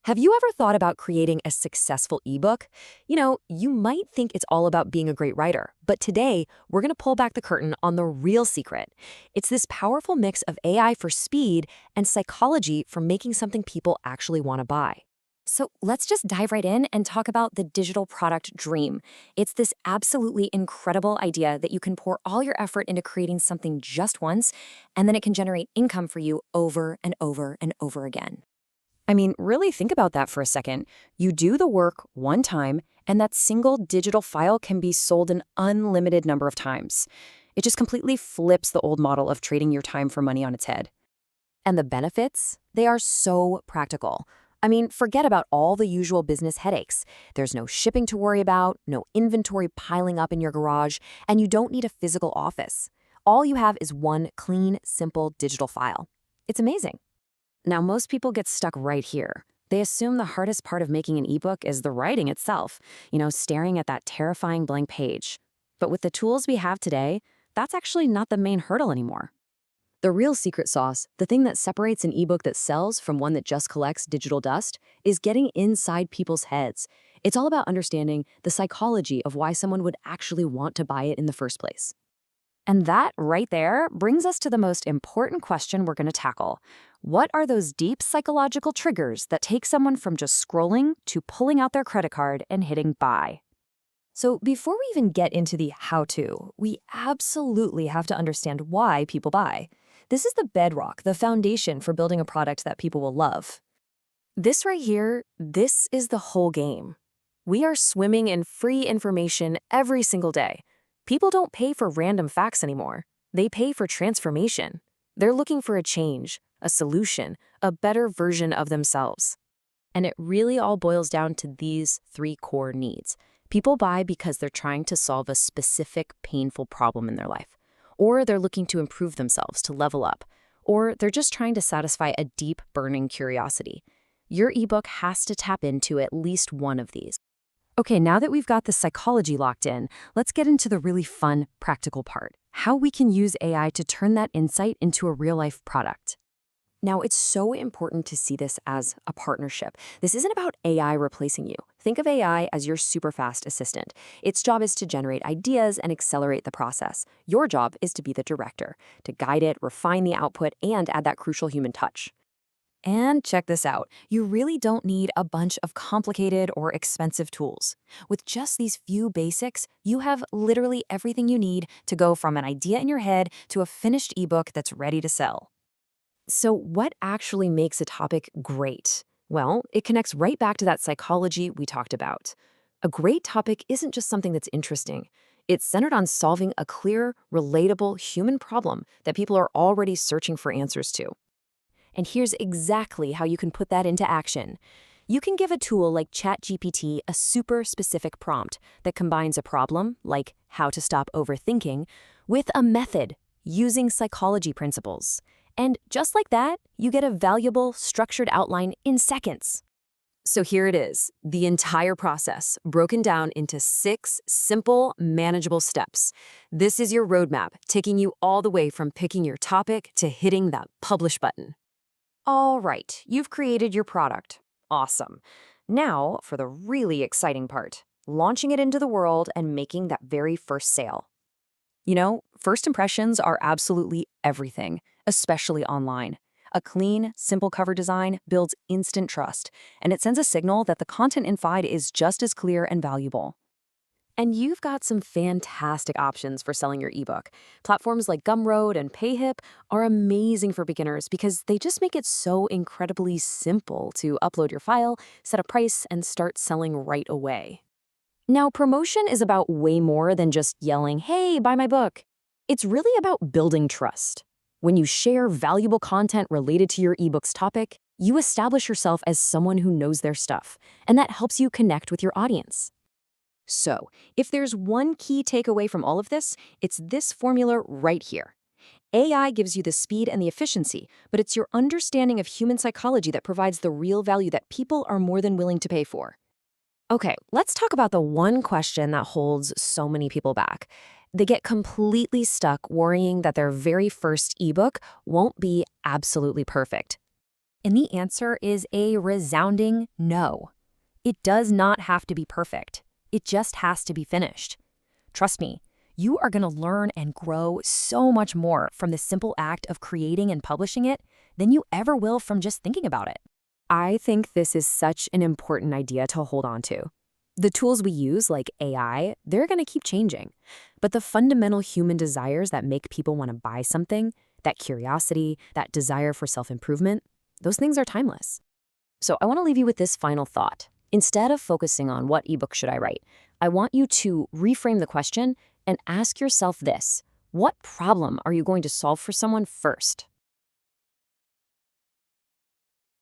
Have you ever thought about creating a successful ebook? You might think it's all about being a great writer, but today we're going to pull back the curtain on the real secret. It's this powerful mix of AI for speed and psychology for making something people actually want to buy. So let's just dive right in and talk about the digital product dream. It's this absolutely incredible idea that you can pour all your effort into creating something just once, and then it can generate income for you over and over and over again. I mean, really think about that for a second. You do the work one time, and that single digital file can be sold an unlimited number of times. It just completely flips the old model of trading your time for money on its head. And the benefits? They are so practical. I mean, forget about all the usual business headaches. There's no shipping to worry about, no inventory piling up in your garage, and you don't need a physical office. All you have is one clean, simple digital file. It's amazing. Now, most people get stuck right here. They assume the hardest part of making an ebook is the writing itself, staring at that terrifying blank page. But with the tools we have today, that's actually not the main hurdle anymore. The real secret sauce, the thing that separates an ebook that sells from one that just collects digital dust, is getting inside people's heads. It's all about understanding the psychology of why someone would actually want to buy it in the first place. And that right there brings us to the most important question we're going to tackle. What are those deep psychological triggers that take someone from just scrolling to pulling out their credit card and hitting buy? So before we even get into the how-to, we absolutely have to understand why people buy. This is the bedrock, the foundation for building a product that people will love. This right here, this is the whole game. We are swimming in free information every single day. People don't pay for random facts anymore. They pay for transformation. They're looking for a change, a solution, a better version of themselves. And it really all boils down to these three core needs. People buy because they're trying to solve a specific painful problem in their life, or they're looking to improve themselves, to level up, or they're just trying to satisfy a deep, burning curiosity. Your ebook has to tap into at least one of these. Okay, now that we've got the psychology locked in, let's get into the really fun, practical part. How we can use AI to turn that insight into a real-life product. Now, it's so important to see this as a partnership. This isn't about AI replacing you. Think of AI as your super fast assistant. Its job is to generate ideas and accelerate the process. Your job is to be the director, to guide it, refine the output, and add that crucial human touch. And check this out. You really don't need a bunch of complicated or expensive tools. With just these few basics, you have literally everything you need to go from an idea in your head to a finished ebook that's ready to sell. So what actually makes a topic great? Well, it connects right back to that psychology we talked about. A great topic isn't just something that's interesting. It's centered on solving a clear, relatable human problem that people are already searching for answers to. And here's exactly how you can put that into action. You can give a tool like ChatGPT a super specific prompt that combines a problem, like how to stop overthinking, with a method using psychology principles. And just like that, you get a valuable, structured outline in seconds. So here it is, the entire process, broken down into 6 simple, manageable steps. This is your roadmap, taking you all the way from picking your topic to hitting that publish button. All right, you've created your product. Awesome. Now for the really exciting part, launching it into the world and making that very first sale. First impressions are absolutely everything, especially online. A clean, simple cover design builds instant trust, and it sends a signal that the content inside is just as clear and valuable. And you've got some fantastic options for selling your ebook. Platforms like Gumroad and Payhip are amazing for beginners because they just make it so incredibly simple to upload your file, set a price, and start selling right away. Now, promotion is about way more than just yelling, "Hey, buy my book." It's really about building trust. When you share valuable content related to your ebook's topic, you establish yourself as someone who knows their stuff, and that helps you connect with your audience. So, if there's one key takeaway from all of this, it's this formula right here. AI gives you the speed and the efficiency, but it's your understanding of human psychology that provides the real value that people are more than willing to pay for. Okay, let's talk about the one question that holds so many people back. They get completely stuck worrying that their very first ebook won't be absolutely perfect. And the answer is a resounding no. It does not have to be perfect. It just has to be finished. Trust me, you are going to learn and grow so much more from the simple act of creating and publishing it than you ever will from just thinking about it. I think this is such an important idea to hold on to. The tools we use, like AI, they're going to keep changing. But the fundamental human desires that make people want to buy something, that curiosity, that desire for self-improvement, those things are timeless. So I want to leave you with this final thought. Instead of focusing on what ebook should I write, I want you to reframe the question and ask yourself this: what problem are you going to solve for someone first?